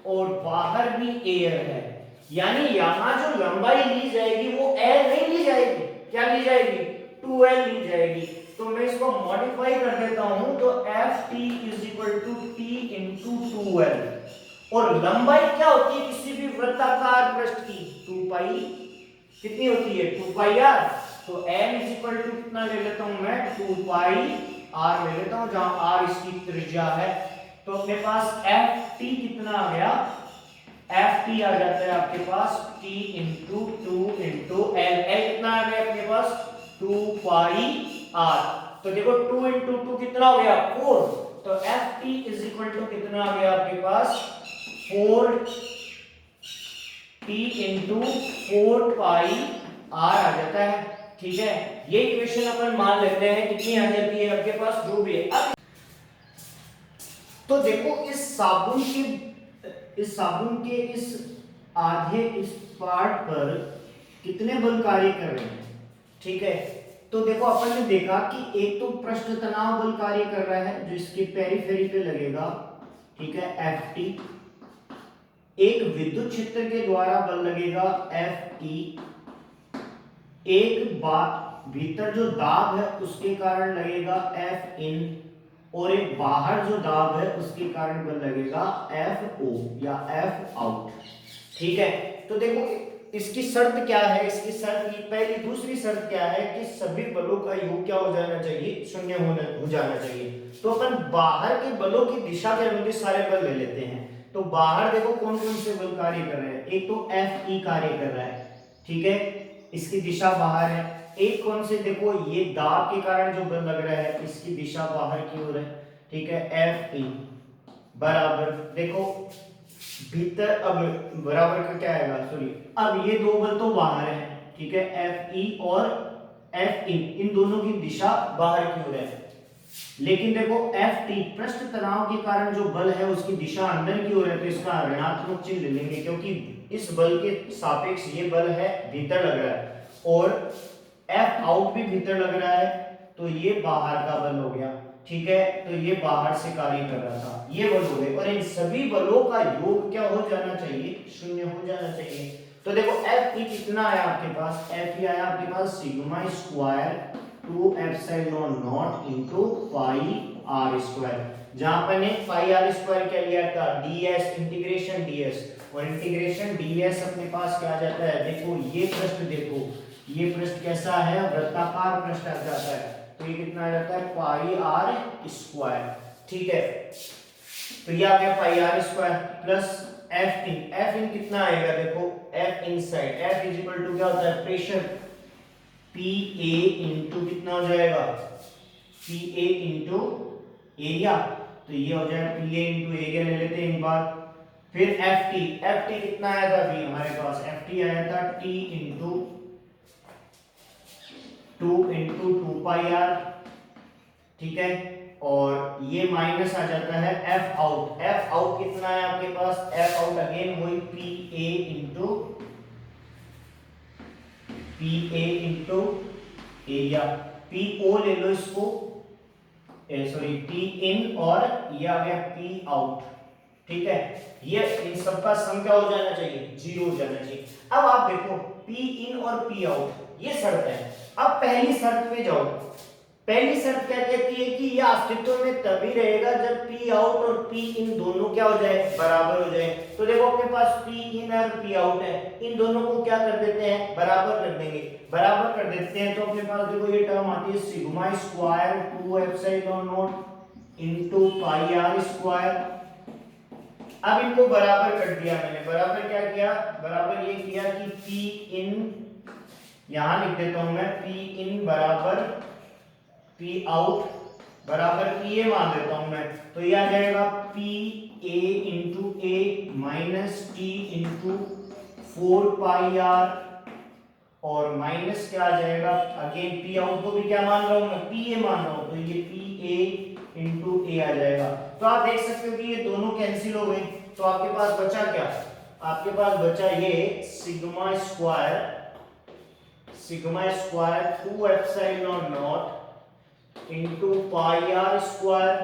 और बाहर भी एयर है, यानी यहां जो लंबाई ली जाएगी वो L नहीं ली जाएगी, क्या ली जाएगी, 2L ली जाएगी। तो मैं इसको मॉडिफाई कर देता हूं, तो Ft is equal to T into 2L। और लंबाई क्या होती है किसी भी वृत्ताकार पृष्ठ की, 2 पाई, कितनी होती है, 2 पाई आर। तो n इज इक्वल टू कितना ले लेता हूं मैं, 2 पाई r ले लेता हूं, जहां r इसकी त्रिज्या है। तो अपने पास ft कितना आ गया, ft आ जाता है आपके पास t into 2 into l। l कितना आ गया अपने पास, 2 पाई r। तो देखो 2 इंटू 2 कितना हो गया, 4। तो ft इज इक्वल टू कितना आ गया आपके पास, 4 t इंटू 4 पाई r आ जाता है। ठीक है, ये इक्वेशन अपन मान लेते हैं कितनी आ जाती है आपके पास, जो भी है। अब तो देखो इस साबुन के इस आधे इस पार्ट पर कितने बल कार्य कर रहे हैं। ठीक है, तो देखो अपन ने देखा कि एक तो पृष्ठ तनाव बल कार्य कर रहा है जो इसके पेरिफेरी पे लगेगा, ठीक है, Ft। एक विद्युत क्षेत्र के द्वारा बल लगेगा Fe। एक भीतर जो दाब है उसके कारण लगेगा Fin, और एक बाहर जो दाब है उसके कारण बल लगेगा Fo या Fout। ठीक है, तो देखो इसकी शर्त क्या है, इसकी शर्त की पहली दूसरी शर्त क्या है कि सभी बलों का योग क्या हो जाना चाहिए, शून्य हो जाना चाहिए। तो अपन बाहर के बलों की दिशा के अनुरूप सारे बल ले लेते हैं। तो बाहर देखो कौन कौन से बल कार्य कर रहे हैं, एक तो Fe कार्य कर रहा है, ठीक है, इसकी दिशा बाहर है। एक कौन से, देखो ये दाब के कारण जो बल लग रहा है इसकी दिशा बाहर की ओर है, ठीक है, Fe बराबर, देखो भीतर, अब बराबर का क्या आएगा, सॉरी, अब ये दो बल तो बाहर है, ठीक है, Fe और Fin, इन दोनों की दिशा बाहर की ओर है। लेकिन देखो Ft पृष्ठ तनाव के कारण जो बल है उसकी दिशा अंदर की ओर है, तो इसका ऋणात्मक चिन्ह ले लेंगे, क्योंकि इस बल के सापेक्ष ये बल है भीतर लग रहा है और Fout भी भीतर लग रहा है, तो ये बाहर का बल हो गया। ठीक है, तो ये बाहर से कार्य कर रहा था, ये बल हो गए, और इन सभी बलों का योग क्या हो जाना चाहिए, शून्य हो जाना चाहिए। तो देखो Fe कितना आया आपके पास, Fe आया आपके पास sigma square 2 epsilon not into pi r square, जहां पर ने पाई r स्क्वायर क्या लिया था, ds, इंटीग्रेशन ds, और इंटीग्रेशन ds अपने पास क्या आ जाता है, देखो ये पृष्ठ, देखो ये पृष्ठ कैसा है, वृत्ताकार पृष्ठ आ जाता है, तो ये कितना आ जाता है, पाई r स्क्वायर। ठीक है, तो ये आ गया pi r square plus F in कितना आएगा, देखो F inside, F is equal to क्या होता है, प्रेशर, PA इंटू कितना हो जाएगा, PA इंटू एरिया, तो ये हो जाएगा PA इंटू एरिया, ले लेते हैं एक बार। फिर FT कितना आया था अभी हमारे पास, FT आया था T इंटू 2 पाई r, ठीक है, और ये माइनस आ जाता है Fout कितना है आपके पास, Fout अगेन वही PA इंटू एरिया, PO ले लो इसको, सॉरी P इन, और ये आ गया P आउट। ठीक है, ये इन सब का सम क्या हो जाना चाहिए, 0 हो जाना चाहिए। अब आप देखो P इन और P आउट, ये शर्त है। अब पहली शर्त पे जाओ, पहली शर्त क्या कहती है कि यह अस्तित्व में तभी रहेगा जब पी आउट और पी इन दोनों क्या हो जाए, बराबर हो जाए। तो देखो अपने पास पी इन और पी आउट है, इन दोनों को क्या कर देते हैं, बराबर कर देंगे। बराबर कर देते हैं तो अपने पास देखो ये टर्म आती है sigma square 2 epsilon not into pi R square. अब इनको बराबर कर दिया मैंने, बराबर क्या किया, बराबर ये किया कि पी इन, यहां लिख देता हूं मैं, पी इन बराबर पी आउट बराबर पी ए मान देता हूं मैं, तो ये आ जाएगा P A into A minus T into 4 pi R, और माइनस क्या आ जाएगा, अगेन पी आउट को भी क्या मान रहा हूं मैं, पी ए मान रहा हूं, तो ये पी ए इंटू ए आ जाएगा। तो आप देख सकते हो कि ये दोनों कैंसिल हो गए, तो आपके पास बचा क्या, आपके पास बचा ये sigma square 2 epsilon not into pi R square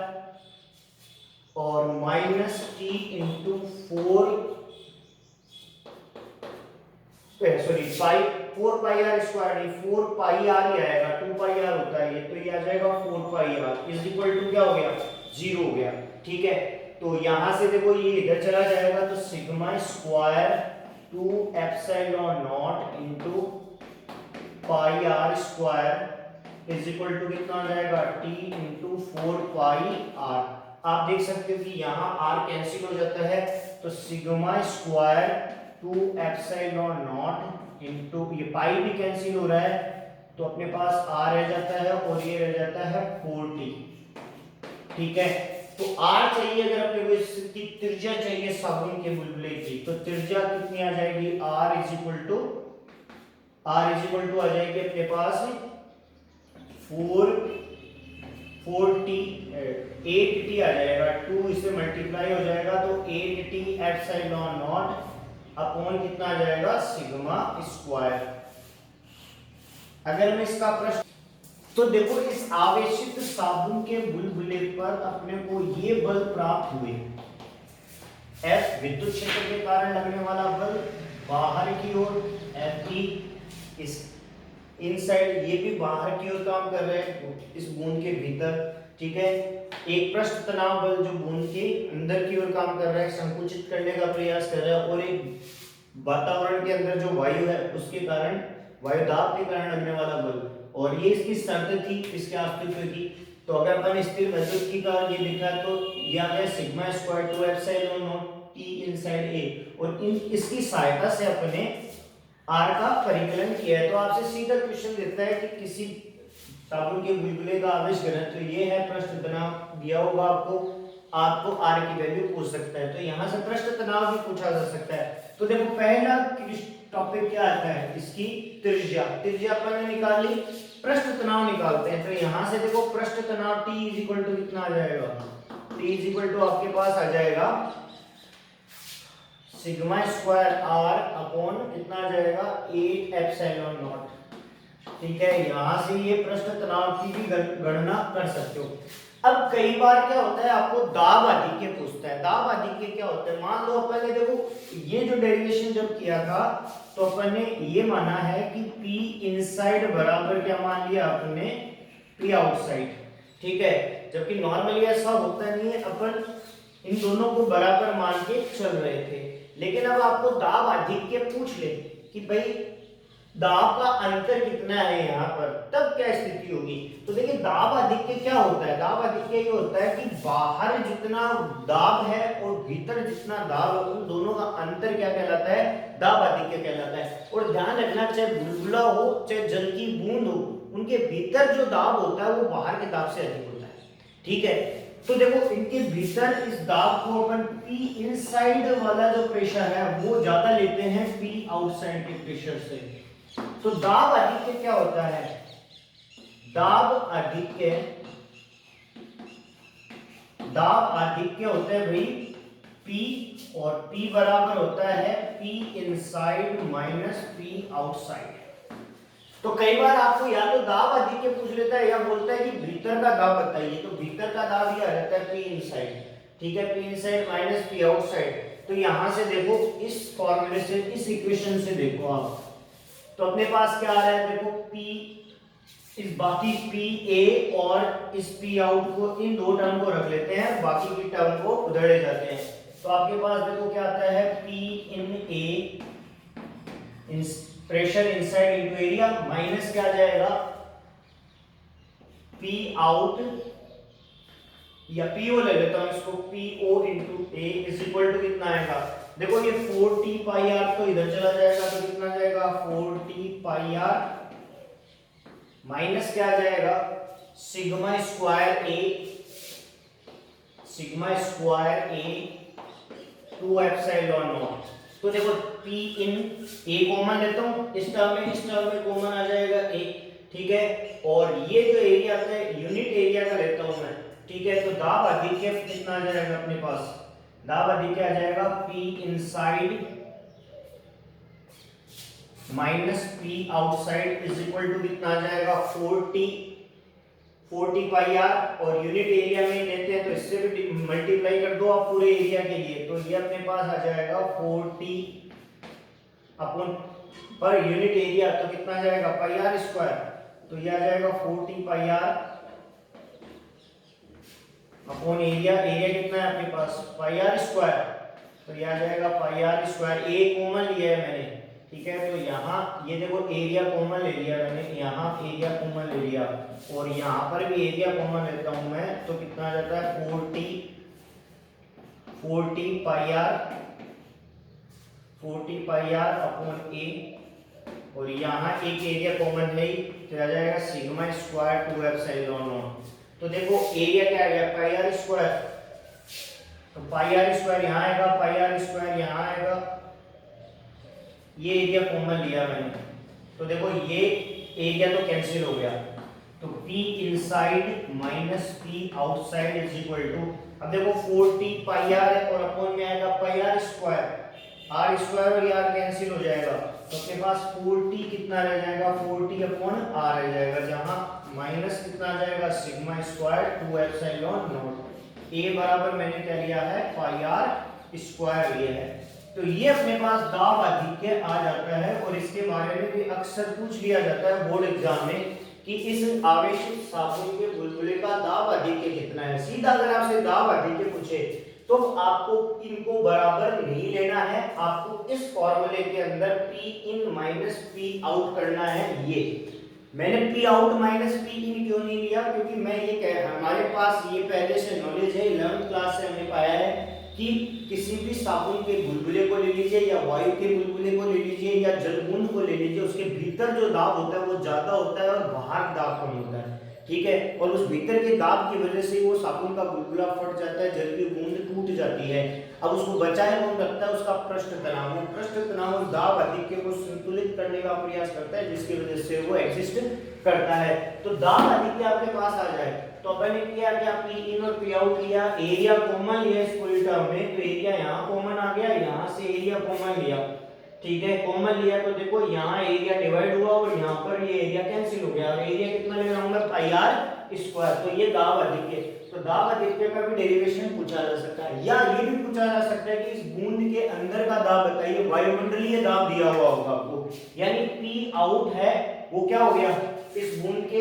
और minus T into 4 pi R square नहीं, 4 पाई आर ही आएगा, 2 पाई आर होता है ये, तो ये आ जाएगा 4 pi are is equal to क्या हो गया, 0 हो गया। ठीक है, तो यहां से देखो ये इधर चला जाएगा, तो sigma square 2 epsilon not into pi R square is equal to कितना आ जाएगा, टी इंटू 4 पाई आर। आप देख सकते हो कि यहाँ आर कैंसिल हो जाता है, तो sigma square 2 epsilon not into, ये पाई भी कैंसिल हो रहा है, तो अपने पास आर रह जाता है और ये रह जाता है 4t। ठीक है, तो आर चाहिए अगर अपने को इसकी त्रिज्या चाहिए साबुन के बुलबुले की, तो त्रिज्या कितनी आ जाएगी, आर इज इक्वल टू आ जाएगी अपने पास 4t 8t आ जाएगा, 2 इससे मल्टीप्लाई हो जाएगा, तो 8t एप्सिलॉन नॉट अपॉन कितना आ जाएगा, सिग्मा स्क्वायर। अगर मैं इसका प्रश्न, तो देखो इस आवेशित साबुन के बुलबुले पर अपने को ये बल प्राप्त हुए, F विद्युत क्षेत्र के कारण लगने वाला बल बाहर की ओर, Fe इस इनसाइड, ये भी बाहर की ओर काम कर रहे हैं इस बूंद के भीतर। ठीक है, एक पृष्ठ तनाव बल जो बूंद के अंदर की ओर काम कर रहा है, संकुचित करने का प्रयास कर रहा है, और एक वातावरण के अंदर जो वायु है उसके कारण, वायु दाब के कारण लगने वाला बल, और ये इसकी शर्त थी इसके अस्तित्व की। तो अगर अपन स्थिर वैद्युत की का ये लिखा है, तो ये आ गया sigma square 2 epsilon not T inside a, और इसकी सहायता से अपने आर का परिकलन किया है। तो आपसे सीधा क्वेश्चन देता है कि किसी साबुन के बुलबुले का आवेश घनत्व तो ये है, पृष्ठ तनाव दिया होगा आपको आर की वैल्यू पूछ सकता है, तो यहां से पृष्ठ तनाव भी पूछा जा सकता है। तो देखो पहला टॉपिक क्या आता है, इसकी त्रिज्या अपन ने निकाल ली, पृष्ठ तनाव निकालते हैं। तो यहां से देखो पृष्ठ तनाव T इज इक्वल टू कितना आ जाएगा, T इज इक्वल टू आपके पास आ जाएगा सिग्मा स्क्वायर r अपॉन कितना आ जाएगा 8 एप्सिलॉन नॉट। ठीक है, यहां से ये पृष्ठ तनाव की भी गणना कर सकते हो। अब कई बार क्या होता है, आपको दाब आधिक्य पूछता है। दाब आधिक्य क्या होता है, मान लो अपन ने देखो ये जो डेरिवेशन जब किया था, तो अपन ने ये माना है कि P इनसाइड बराबर क्या मान लिया आपने, P आउटसाइड। ठीक है, जबकि नॉर्मली ऐसा होता नहीं है, अपन इन दोनों को बराबर मान के चल रहे थे। लेकिन अब आपको दाब आधिक्य पूछ ले कि भाई दाब का अंतर कितना है यहाँ पर, तब क्या स्थिति होगी। तो देखिए दाब आधिक्य क्या होता है, दाब आधिक्य ये होता है कि बाहर जितना दाब है और भीतर जितना दाब है, उन दोनों का अंतर क्या कहलाता है, दाब आधिक्य कहलाता है। और ध्यान रखना, चाहे बुलबुला हो चाहे जल की बूंद हो, उनके भीतर जो दाब होता है वो बाहर के दाब से अधिक होता है। ठीक है, तो देखो इनके भीतर इस दाब को अपन P इनसाइड वाला जो प्रेशर है वो ज्यादा लेते हैं P आउटसाइड के प्रेशर से। तो दाब आधिक्य क्या होता है, दाब आधिक्य होता है भाई P, और P बराबर होता है P inside minus P outside. तो कई बार आपको या तो दाब आधिक्य पूछ लेता है या बोलता है कि भीतर का दाब बताइए, तो भीतर का दाब ये आ जाता है P इनसाइड। ठीक है, P inside minus P outside. तो यहां से देखो इस फॉर्मूले से, इस इक्वेशन से देखो आप, तो अपने पास क्या आ रहा है, देखो P इस बाकी पी ए और इस पी आउट को, इन दो टर्म को रख लेते हैं, बाकी की टर्म को उधेड़े जाते हैं। तो आपके पास देखो क्या आता है, P in A pressure inside into area minus क्या आ जाएगा, पी आउट या पीओ ले लेता हूं इसको, PO into A is equal to कितना आएगा, देखो ये 40 पाई आर तो इधर चला जाएगा, तो कितना जाएगा 40 पाई आर माइनस क्या आ जाएगा, sigma square A 2 epsilon not. तो देखो P इन A कॉमन लेता हूं, इस टर्म में कॉमन आ जाएगा A, ठीक है। और ये जो एरिया आता है यूनिट एरिया का लेता हूं मैं, ठीक है। तो दाब अधिक्य कितना आ जाएगा अपने पास, दाब अधिक्य आ जाएगा P inside minus P outside is equal to कितना आ जाएगा 40 पाई आर, और यूनिट एरिया में लेते हैं तो इससे भी मल्टीप्लाई कर दो आप पूरे एरिया के लिए, तो ये अपने पास आ जाएगा 40 अपन पर यूनिट एरिया, तो कितना आ जाएगा पाई आर स्क्वायर, तो ये आ जाएगा 40 pi are upon area, area कितना है आपके पास पाई आर स्क्वायर, तो ये आ जाएगा पाई आर स्क्वायर, ए कॉमन लिया है मैंने, ठीक है। तो यहाँ ये देखो एरिया कॉमन ले लिया मैंने, यहाँ एरिया कॉमन ले लिया, और यहाँ पर भी एरिया कॉमन लेता हूँ मैं, तो कितना आ जाता है 40 पाई आर अपॉन ए, और यहाँ एक एरिया कॉमन है, तो आ जाएगा सिग्मा स्क्वायर 2 एप्सिलॉन नॉट। तो देखो एरिया क्या आ गया पाई आर स्क्वायर, तो पाई आर स्क्वायर यहाँ आएगा, पाई आर स्क्वायर यहाँ आएगा, ये एरिया कॉमन लिया मैंने, तो देखो ये एरिया तो कैंसिल हो गया, तो P inside minus P outside is equal to, अब देखो 40 पाई आर है और अपॉन में आएगा पाई आर स्क्वायर और ये आर कैंसिल हो जाएगा, तो अपने पास 40 कितना रह जाएगा 40 अपॉन आर रह जाएगा, जहां माइनस कितना आ जाएगा sigma square 2 epsilon not, A बराबर मैंने क्या लिया है पाई आर स्क्वायर लिया है। तो ये अपने पास दाब अधिक्य आ जाता है, और इसके बारे में भी अक्सर पूछ लिया जाता है बोर्ड एग्जाम में कि इस आवेशित साबुन के बुलबुले का दाब अधिक्य कितना है। सीधा अगर आपसे दाब अधिक्य पूछे तो आपको इनको बराबर नहीं लेना है, आपको इस फॉर्मूले के अंदर P इन माइनस P आउट करना है। ये मैंने P आउट माइनस P इन क्यों नहीं लिया, क्योंकि मैं ये कह, हमारे पास ये पहले से नॉलेज है, 11th क्लास से हमने पाया है कि किसी भी साबुन के बुलबुले को ले लीजिए या वायु के बुलबुले को ले लीजिए या जल बूंद को ले लीजिए, उसके भीतर जो दाब होता है वो ज्यादा होता है और बाहर दाब कम होता है, ठीक है। और उस भीतर के दाब की वजह से वो साबुन का बुलबुला फट जाता है, जल की बूंद टूट जाती है। अब उसको बचाए कौन रखता है, उसका पृष्ठ तनाव। वो पृष्ठ तनाव उस दाब अधिक्य को संतुलित करने का प्रयास करता है, जिसकी वजह से वो एग्जिस्ट करता है। तो दाब अधिक्य आपके पास आ जाए तो अपन ने किया क्या, P इन और P आउट लिया, एरिया कॉमन लिया इस पूरी टर्म में, तो एरिया यहाँ कॉमन आ गया, यहाँ से एरिया कॉमन लिया, ठीक है। कॉमन लिया तो देखो यहाँ एरिया डिवाइड हुआ और यहाँ पर ये एरिया कैंसिल हो गया, और एरिया कितना ले रहा हूँ मैं पाई आर स्क्वायर, तो ये दाब अधिक्य। तो दाब अधिक्य का भी डेरिवेशन पूछा जा सकता है, या ये भी पूछा जा सकता है कि इस बूंद के अंदर का दाब बताइए, वायुमंडलीय दाब दिया हुआ होगा आपको, यानी P आउट है वो क्या हो गया, इस बूंद के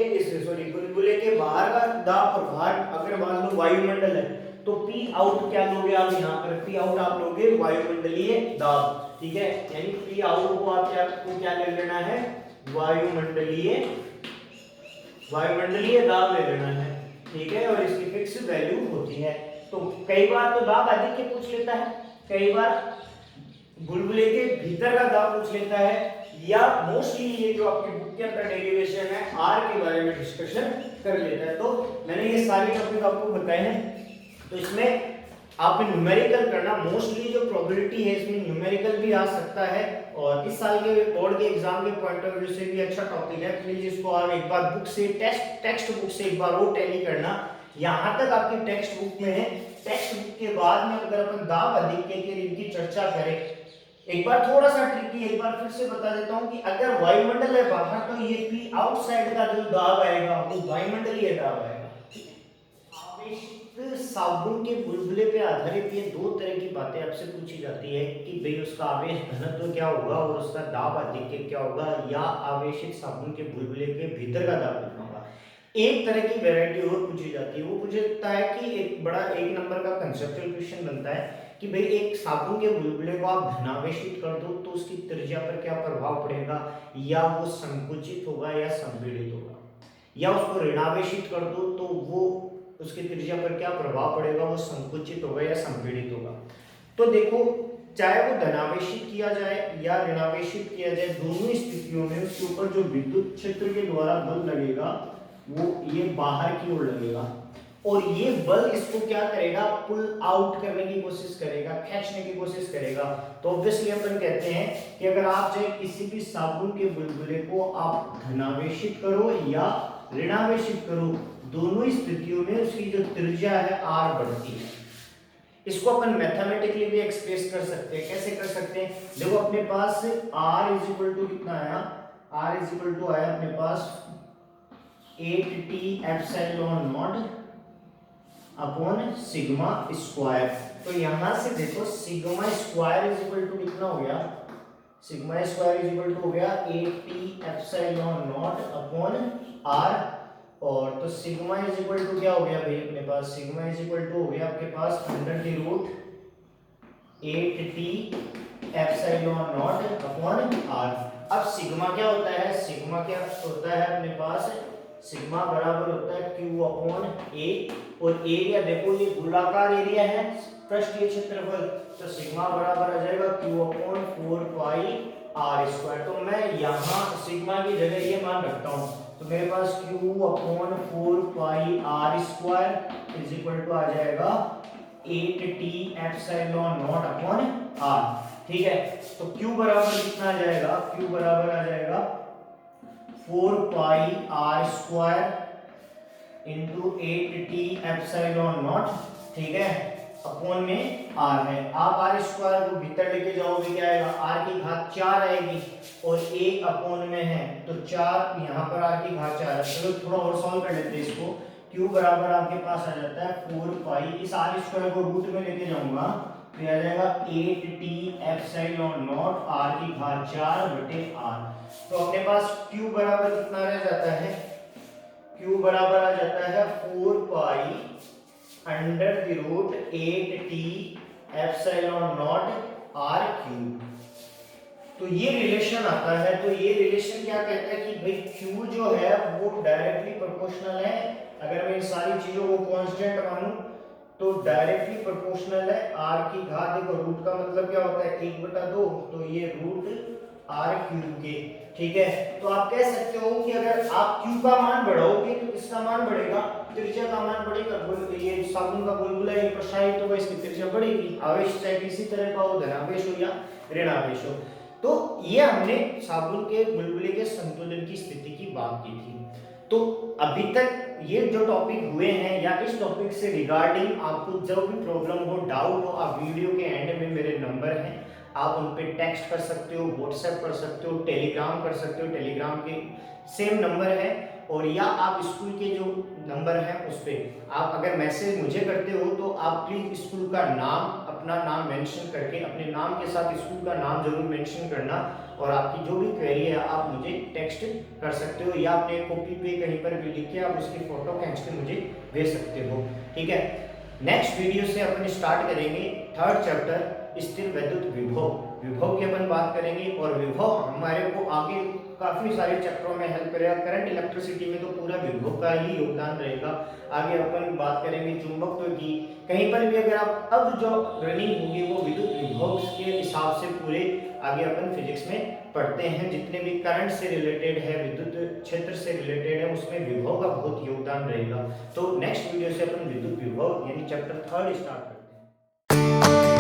बुलबुले के बाहर का दाब, और बाहर अगर मान लो वायुमंडल है तो P आउट क्या लोगे आप, यहाँ पर P आउट आप लोगे वायुमंडलीय दाब, ठीक है। यानी P आउट को आप क्या ले लेना है, वायुमंडलीय दाब ले लेना है, ठीक है। और इसकी फिक्स वैल्यू होती है। तो कई बार तो दाब अधिक पूछ लेता है, कई बार बुलबुले के भीतर का दाब पूछ लेता है, या मोस्टली ये जो आपकी बुक के अंदर डेरिवेशन है आर के बारे में डिस्कशन कर लेता है। तो मैंने ये सारे टॉपिक आपको बताए हैं, तो इसमें आप न्यूमेरिकल करना, मोस्टली जो प्रोबेबिलिटी है इसमें न्यूमेरिकल भी आ सकता है, और इस साल के बोर्ड के एग्जाम के पॉइंट ऑफ व्यू से भी अच्छा टॉपिक है। प्लीज इसको आप एक बार बुक से टेक्स्ट बुक से एक बार वो टैली करना, यहाँ तक आपकी टेक्स्ट बुक में है। टेक्स्ट बुक के बाद में अगर अपन दाब अधिक्य के इनकी चर्चा करें, एक बार थोड़ा सा ट्रिकी, एक बार फिर से बता देता हूं कि अगर वायुमंडल है बाहर तो ये P आउटसाइड का जो दाब आएगा वो वायुमंडलीय दाब आएगा। आवेशित साबुन के बुलबुले पे आधारित ये दो तरह की बातें आपसे पूछी जाती है कि भाई उसका आवेश घनत्व क्या होगा और उसका दाब अधिक्य क्या होगा, या आवेशित साबुन के बुलबुले के भीतर का दाब कितना होगा। एक तरह की वैरायटी और पूछी जाती है, वो पूछता है कि एक नंबर का कंसेप्चुअल क्वेश्चन बनता है कि भाई एक साबुन के बुलबुले को आप धनावेशित कर दो तो उसकी त्रिज्या पर क्या प्रभाव पड़ेगा, या वो संकुचित होगा या संपीड़ित होगा, या उसको ऋणावेशित कर दो तो वो उसकी त्रिज्या पर क्या प्रभाव पड़ेगा, वो संकुचित होगा या संपीड़ित होगा। तो देखो, चाहे वो धनावेशित किया जाए या ऋणावेशित किया जाए, दोनों स्थितियों में उसके ऊपर जो विद्युत क्षेत्र के द्वारा बल लगेगा वो ये बाहर की ओर लगेगा, और ये बल इसको क्या करेगा, पुल आउट करने की कोशिश करेगा, खींचने की कोशिश करेगा। तो ऑब्वियसली अपन कहते हैं कि अगर आप चाहे किसी भी साबुन के बुलबुले को आप धनावेशित करो या ऋणावेशित करो, दोनों स्थितियों में उसकी जो त्रिज्या है आर बढ़ती है। इसको अपन मैथमेटिकली भी एक्सप्रेस कर सकते हैं। कैसे कर सकते हैं, देखो अपने पास r इज इक्वल टू कितना आया, r इज इक्वल टू आया अपने पास 8t epsilon not upon sigma square. तो यहां से देखो sigma square is equal to कितना हो गया, sigma square is equal to हो गया 8t epsilon not upon r, और तो सिग्मा इज इक्वल टू क्या हो गया भाई अपने पास, सिग्मा इज इक्वल टू हो गया आपके पास under the root 8t epsilon not upon r। अब सिग्मा क्या होता है, सिग्मा क्या होता है अपने पास, सिग्मा बराबर होता है q अपॉन a, और एरिया देखो ये गोलाकार एरिया है पृष्ठीय क्षेत्रफल, तो सिग्मा बराबर आ जाएगा q upon 4 pi r square. तो मैं यहाँ सिग्मा की जगह ये मान रखता हूँ, तो मेरे पास q upon 4 pi r square is equal to आ जाएगा 8t epsilon not upon r। ठीक है, तो q बराबर कितना आ जाएगा, q बराबर आ जाएगा 4 pi r square into 8t epsilon not, ठीक है, अपॉन में r है। आप r स्क्वायर को भीतर लेके जाओगे क्या आएगा, r की घात 4 आएगी, और a अपॉन में है तो 4 यहाँ पर r की घात 4 है। चलो थोड़ा और सॉल्व कर लेते हैं इसको। q बराबर आपके पास आ जाता है 4 पाई, इस r स्क्वायर को रूट में लेके जाऊंगा तो आ जाएगा 8t एप्सिलॉन नॉट r की घात 4 बटे r। तो अपने पास q बराबर कितना रह जाता है, q बराबर आ जाता है 4 pi under the root 8t epsilon naught r cube. तो ये रिलेशन आता है, तो ये रिलेशन क्या कहता है कि भाई q जो है वो डायरेक्टली प्रोपोर्शनल है, अगर मैं इन सारी चीजों को कांस्टेंट मानूं तो डायरेक्टली प्रोपोर्शनल है r की घात, देखो रूट का मतलब क्या होता है 1/2, तो ये रूट r क्यूब के। ठीक है, तो आप कह सकते हो कि अगर आप q का मान बढ़ाओगे तो किसका मान बढ़ेगा, त्रिज्या का मान बढ़ेगा। ये साबुन का बुलबुला ये प्रसारित होगा, इसकी त्रिज्या बढ़ेगी, आवेश चाहे किसी तरह का हो, धनावेश हो या ऋणावेश हो। तो ये हमने साबुन के बुलबुले के संतुलन की स्थिति की बात की थी। तो अभी तक ये जो टॉपिक हुए हैं या इस टॉपिक से रिगार्डिंग आपको जब भी प्रॉब्लम हो, डाउट हो, आप वीडियो के एंड में मेरे नंबर हैं, आप उन पे टेक्स्ट कर सकते हो, व्हाट्सएप कर सकते हो, टेलीग्राम कर सकते हो, टेलीग्राम के सेम नंबर है, और या आप स्कूल के जो नंबर है उस पर आप अगर मैसेज मुझे करते हो तो आप प्लीज स्कूल का नाम, अपना नाम मेंशन करके, अपने नाम के साथ स्कूल का नाम जरूर मेंशन करना, और आपकी जो भी क्वेरी है आप मुझे टेक्स्ट कर सकते हो, या अपने कॉपी पे कहीं पर भी लिख के आप उसकी फोटो खींच के मुझे भेज सकते हो। ठीक है, नेक्स्ट वीडियो से अपन स्टार्ट करेंगे 3rd चैप्टर स्थिर वैद्युत विभव, विभव की अपन बात करेंगे, और विभव हमारे को आगे काफी सारे चैप्टरों में हेल्प करेगा। करंट इलेक्ट्रिसिटी में तो पूरा विभव का ही योगदान रहेगा। आगे अपन बात करेंगे चुंबकत्व की, कहीं पर भी अगर आप अब जो रनिंग होगी वो विद्युत विभव के हिसाब से पूरे आगे अपन फिजिक्स में पढ़ते हैं। जितने भी करंट से रिलेटेड है, विद्युत क्षेत्र से रिलेटेड है, उसमें विभव का बहुत योगदान रहेगा। तो नेक्स्ट वीडियो से अपन विद्युत विभव यानी चैप्टर 3rd स्टार्ट करते हैं।